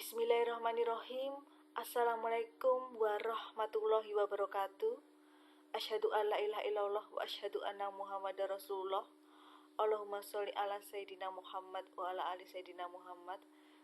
Bismillahirrahmanirrahim. Assalamualaikum warahmatullahi wabarakatuh. Asyhadu an la ilaha illallah wa asyhadu anna Muhammadar Rasulullah. Allahumma sholli ala Sayyidina Muhammad wa ala ali Sayyidina Muhammad.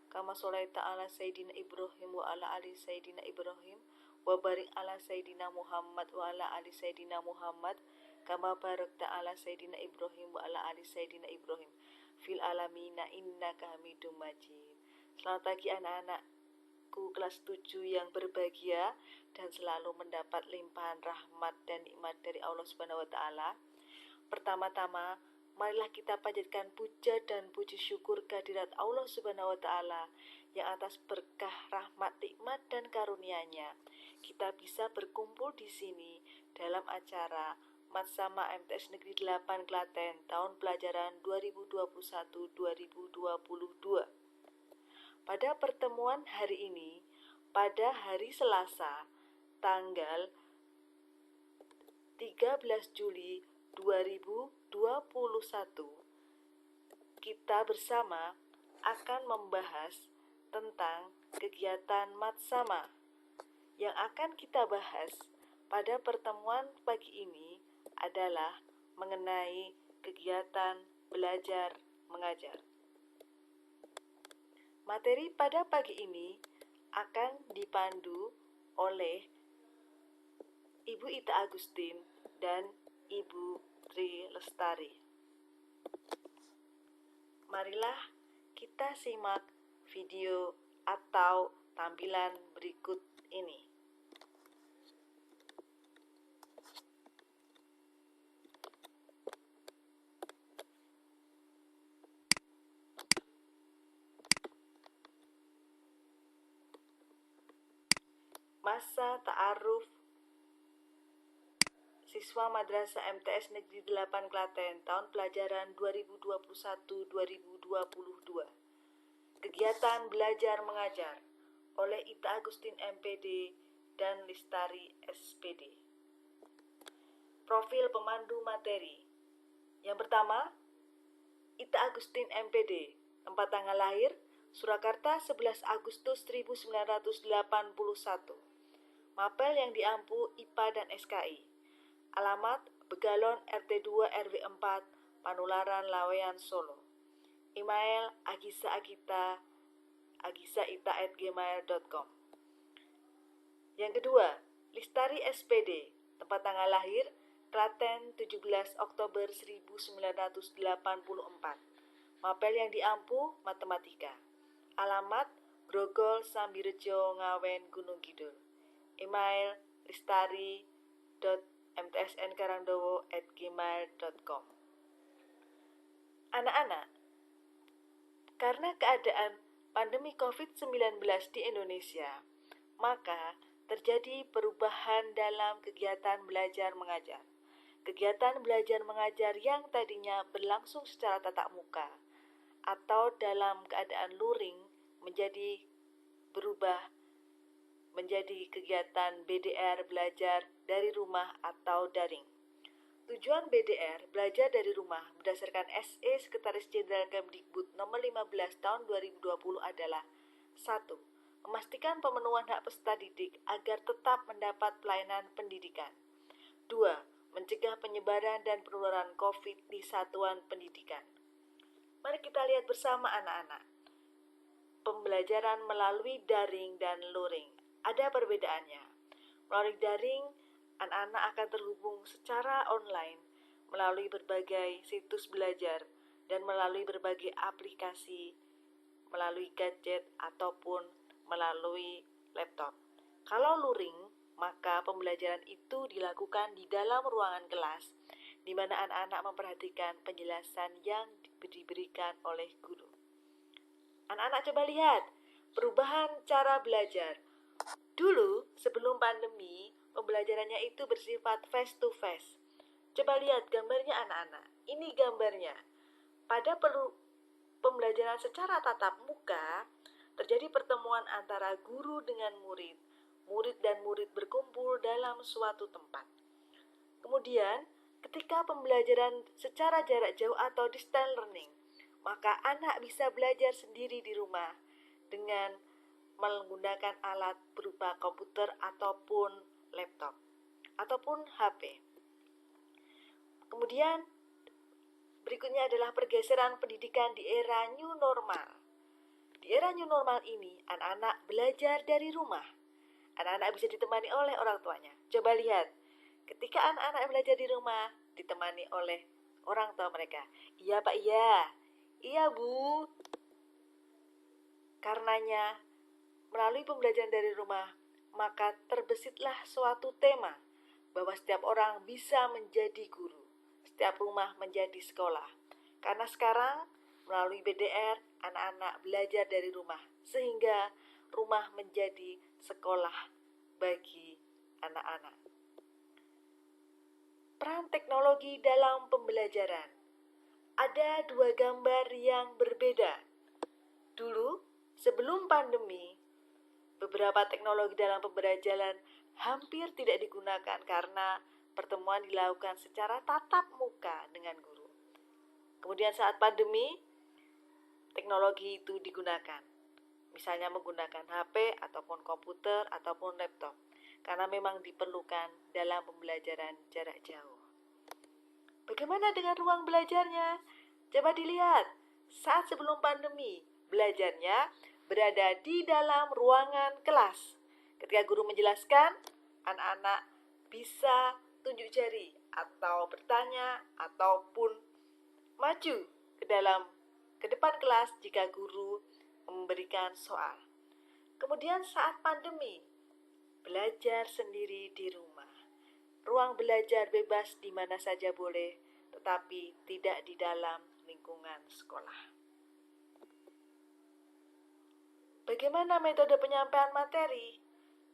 Kama sholaita ala Sayyidina Ibrahim wa ala ali Sayyidina Ibrahim. Wa barik ala Sayyidina Muhammad wa ala ali Sayyidina Muhammad. Kama barakta ala Sayyidina Ibrahim wa ala ali Sayyidina Ibrahim. Fil alamina innaka hamidum majid. Selamat pagi anak-anakku kelas 7 yang berbahagia dan selalu mendapat limpahan rahmat dan nikmat dari Allah Subhanahu wa taala. Pertama-tama, marilah kita panjatkan puja dan puji syukur kehadirat Allah Subhanahu wa taala yang atas berkah, rahmat, nikmat dan karunia-Nya kita bisa berkumpul di sini dalam acara Matsama MTS Negeri 8 Klaten tahun pelajaran 2021-2022. Pada pertemuan hari ini, pada hari Selasa, tanggal 13 Juli 2021, kita bersama akan membahas tentang kegiatan Matsama. Yang akan kita bahas pada pertemuan pagi ini adalah mengenai kegiatan belajar mengajar. Materi pada pagi ini akan dipandu oleh Ibu Ita Agustin dan Ibu Tri Lestari. Marilah kita simak video atau tampilan berikut ini. Masa ta'aruf siswa Madrasah MTS Negeri 8 Klaten tahun pelajaran 2021-2022. Kegiatan belajar mengajar oleh Ita Agustin MPD dan Lestari SPD. Profil pemandu materi. Yang pertama, Ita Agustin MPD, tempat tanggal lahir Surakarta 11 Agustus 1981. Mapel yang diampu IPA dan SKI. Alamat Begalon RT 2 RW 4 Panularan Lawean Solo. Email agisaita@gmail.com. Yang kedua, Lestari SPD, tempat tanggal lahir Klaten 17 Oktober 1984. Mapel yang diampu matematika. Alamat Grogol Sambirejo Ngawen Gunung Kidul. Email lestari.mtsnkarangdowo@gmail.com. Anak-anak, karena keadaan pandemi COVID-19 di Indonesia, maka terjadi perubahan dalam kegiatan belajar mengajar. Kegiatan belajar mengajar yang tadinya berlangsung secara tatap muka atau dalam keadaan luring berubah menjadi kegiatan BDR belajar dari rumah atau daring. Tujuan BDR belajar dari rumah berdasarkan SE Sekretaris Jenderal Kemdikbud nomor 15 tahun 2020 adalah 1. Memastikan pemenuhan hak peserta didik agar tetap mendapat pelayanan pendidikan. 2. Mencegah penyebaran dan penularan COVID di satuan pendidikan. Mari kita lihat bersama anak-anak. Pembelajaran melalui daring dan luring. Ada perbedaannya. Melalui daring, anak-anak akan terhubung secara online melalui berbagai situs belajar dan melalui berbagai aplikasi, melalui gadget ataupun melalui laptop. Kalau luring, maka pembelajaran itu dilakukan di dalam ruangan kelas, di mana anak-anak memperhatikan penjelasan yang diberikan oleh guru. Anak-anak coba lihat perubahan cara belajar. Dulu, sebelum pandemi, pembelajarannya itu bersifat face to face. Coba lihat gambarnya anak-anak. Ini gambarnya. Pada pembelajaran secara tatap muka, terjadi pertemuan antara guru dengan murid. Murid dan murid berkumpul dalam suatu tempat. Kemudian, ketika pembelajaran secara jarak jauh atau distance learning, maka anak bisa belajar sendiri di rumah dengan menggunakan alat berupa komputer ataupun laptop ataupun HP. Kemudian berikutnya adalah pergeseran pendidikan di era new normal. Di era new normal ini, anak-anak belajar dari rumah. Anak-anak bisa ditemani oleh orang tuanya. Coba lihat, ketika anak-anak belajar di rumah, ditemani oleh orang tua mereka. Iya Pak, iya. Iya Bu. Karenanya, melalui pembelajaran dari rumah, maka terbesitlah suatu tema bahwa setiap orang bisa menjadi guru, setiap rumah menjadi sekolah. Karena sekarang, melalui BDR, anak-anak belajar dari rumah, sehingga rumah menjadi sekolah bagi anak-anak. Peran teknologi dalam pembelajaran. Ada dua gambar yang berbeda. Dulu, sebelum pandemi, beberapa teknologi dalam pembelajaran hampir tidak digunakan karena pertemuan dilakukan secara tatap muka dengan guru. Kemudian saat pandemi, teknologi itu digunakan. Misalnya menggunakan HP ataupun komputer ataupun laptop. Karena memang diperlukan dalam pembelajaran jarak jauh. Bagaimana dengan ruang belajarnya? Coba dilihat, saat sebelum pandemi, belajarnya berada di dalam ruangan kelas. Ketika guru menjelaskan, anak-anak bisa tunjuk jari atau bertanya ataupun maju ke depan kelas jika guru memberikan soal. Kemudian saat pandemi, belajar sendiri di rumah. Ruang belajar bebas di mana saja boleh, tetapi tidak di dalam lingkungan sekolah. Bagaimana metode penyampaian materi?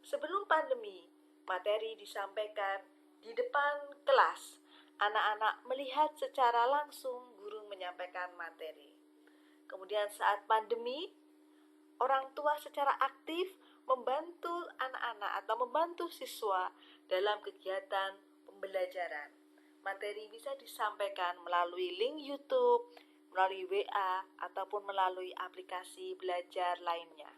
Sebelum pandemi, materi disampaikan di depan kelas. Anak-anak melihat secara langsung guru menyampaikan materi. Kemudian saat pandemi, orang tua secara aktif membantu anak-anak atau membantu siswa dalam kegiatan pembelajaran. Materi bisa disampaikan melalui link YouTube, melalui WA, ataupun melalui aplikasi belajar lainnya.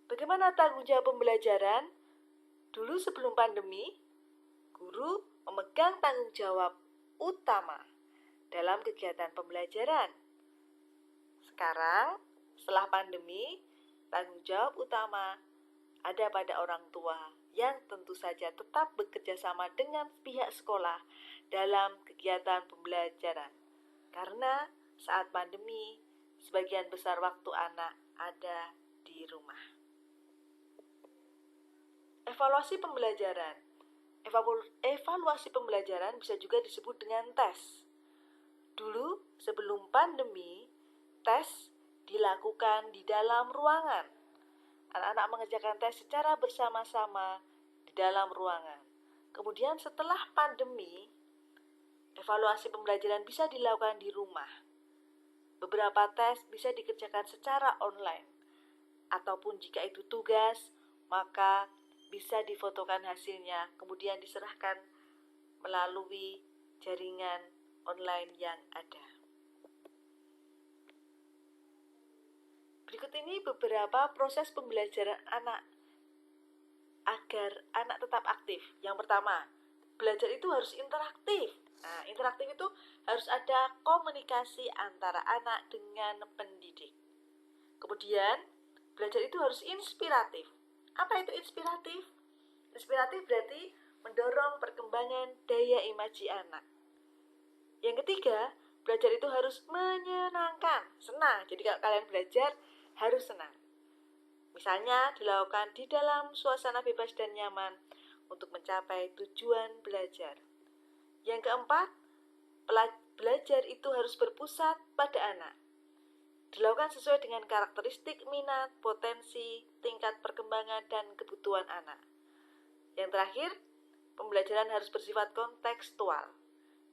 Bagaimana tanggung jawab pembelajaran? Dulu sebelum pandemi, guru memegang tanggung jawab utama dalam kegiatan pembelajaran. Sekarang, setelah pandemi, tanggung jawab utama ada pada orang tua yang tentu saja tetap bekerja sama dengan pihak sekolah dalam kegiatan pembelajaran. Karena saat pandemi, sebagian besar waktu anak ada di rumah. Evaluasi pembelajaran. Evaluasi pembelajaran bisa juga disebut dengan tes. Dulu, sebelum pandemi, tes dilakukan di dalam ruangan. Anak-anak mengerjakan tes secara bersama-sama di dalam ruangan. Kemudian setelah pandemi, evaluasi pembelajaran bisa dilakukan di rumah. Beberapa tes bisa dikerjakan secara online. Ataupun jika itu tugas, maka bisa difotokan hasilnya, kemudian diserahkan melalui jaringan online yang ada. Berikut ini beberapa proses pembelajaran anak agar anak tetap aktif. Yang pertama, belajar itu harus interaktif. Nah, interaktif itu harus ada komunikasi antara anak dengan pendidik. Kemudian, belajar itu harus inspiratif. Apa itu inspiratif? Inspiratif berarti mendorong perkembangan daya imaji anak. Yang ketiga, belajar itu harus menyenangkan, senang. Jadi kalau kalian belajar, harus senang. Misalnya dilakukan di dalam suasana bebas dan nyaman untuk mencapai tujuan belajar. Yang keempat, belajar itu harus berpusat pada anak. Dilakukan sesuai dengan karakteristik, minat, potensi, tingkat perkembangan, dan kebutuhan anak. Yang terakhir, pembelajaran harus bersifat kontekstual,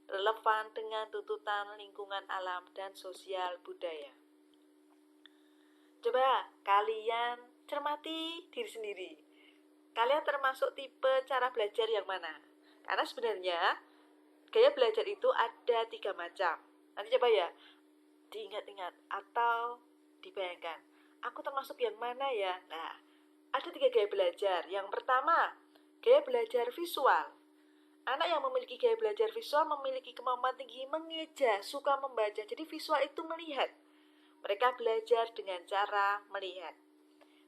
relevan dengan tuntutan lingkungan alam dan sosial budaya. Coba kalian cermati diri sendiri. Kalian termasuk tipe cara belajar yang mana? Karena sebenarnya gaya belajar itu ada 3 macam. Nanti coba ya diingat-ingat atau dibayangkan. aku termasuk yang mana ya? Nah, ada 3 gaya belajar. Yang pertama, gaya belajar visual. Anak yang memiliki gaya belajar visual memiliki kemampuan tinggi mengeja, suka membaca. Jadi visual itu melihat. Mereka belajar dengan cara melihat.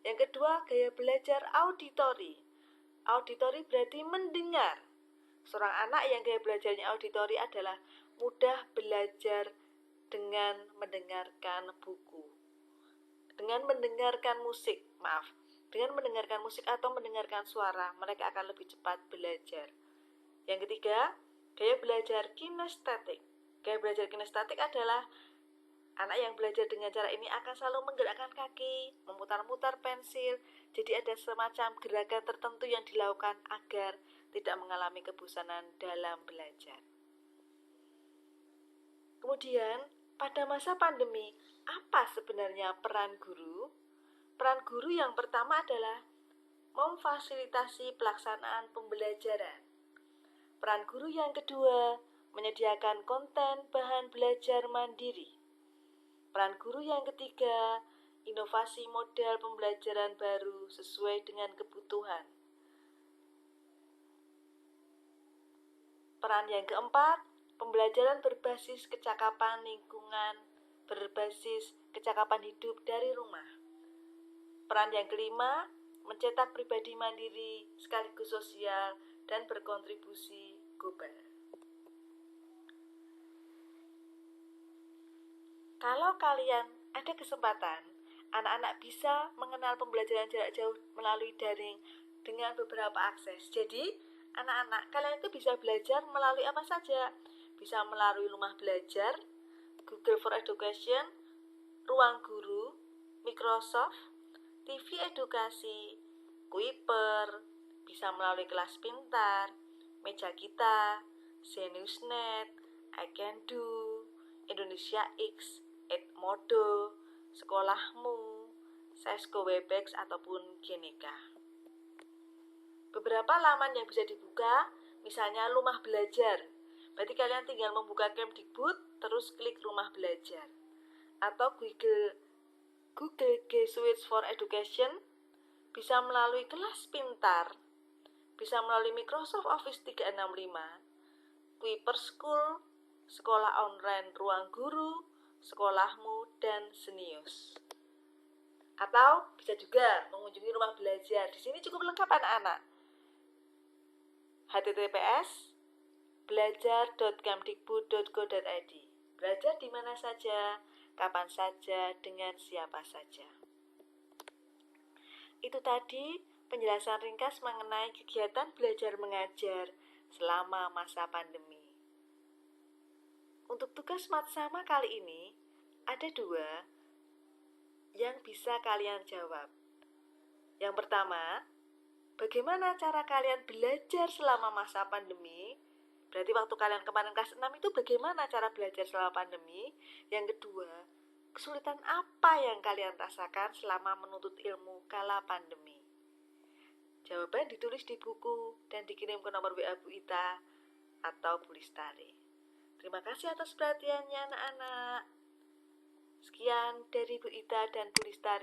Yang kedua, gaya belajar auditori. Auditori berarti mendengar. Seorang anak yang gaya belajarnya auditori adalah mudah belajar dengan mendengarkan buku. Dengan mendengarkan musik atau mendengarkan suara, mereka akan lebih cepat belajar. Yang ketiga, gaya belajar kinestetik. Gaya belajar kinestetik adalah anak yang belajar dengan cara ini akan selalu menggerakkan kaki, memutar-mutar pensil. Jadi ada semacam gerakan tertentu yang dilakukan agar tidak mengalami kebosanan dalam belajar. Kemudian, pada masa pandemi, apa sebenarnya peran guru? Peran guru yang pertama adalah memfasilitasi pelaksanaan pembelajaran. Peran guru yang kedua, menyediakan konten bahan belajar mandiri. Peran guru yang ketiga, inovasi model pembelajaran baru sesuai dengan kebutuhan. Peran yang keempat, pembelajaran berbasis kecakapan lingkungan, berbasis kecakapan hidup dari rumah. Peran yang kelima, mencetak pribadi mandiri sekaligus sosial dan berkontribusi global. Kalau kalian ada kesempatan, anak-anak bisa mengenal pembelajaran jarak jauh melalui daring dengan beberapa akses. Jadi, anak-anak kalian itu bisa belajar melalui apa saja. Bisa melalui rumah belajar, Google for Education, Ruang Guru, Microsoft, TV Edukasi, Kuiper, bisa melalui kelas pintar, Meja Kita, Zeniusnet, I Can Do, Indonesia X, Edmodo, Sekolahmu, Sesko Webex ataupun Genika. Beberapa laman yang bisa dibuka, misalnya rumah belajar. Berarti kalian tinggal membuka Kemdikbud, terus klik rumah belajar. Atau Google G-Suite for Education, bisa melalui kelas pintar, bisa melalui Microsoft Office 365, Kuiper School, sekolah online Ruang Guru, Sekolahmu, dan Zenius. Atau bisa juga mengunjungi rumah belajar. Di sini cukup lengkap anak-anak. https belajar.kemdikbud.go.id. Belajar di mana saja, kapan saja, dengan siapa saja. Itu tadi penjelasan ringkas mengenai kegiatan belajar mengajar selama masa pandemi. Untuk tugas Matsama kali ini, ada 2 yang bisa kalian jawab. Yang pertama, bagaimana cara kalian belajar selama masa pandemi? Berarti waktu kalian kemarin kelas 6 itu bagaimana cara belajar selama pandemi? Yang kedua, kesulitan apa yang kalian rasakan selama menuntut ilmu kala pandemi? Jawaban ditulis di buku dan dikirim ke nomor WA Bu Ita atau Bu Listari. Terima kasih atas perhatiannya anak-anak. Sekian dari Bu Ita dan Bu Listari.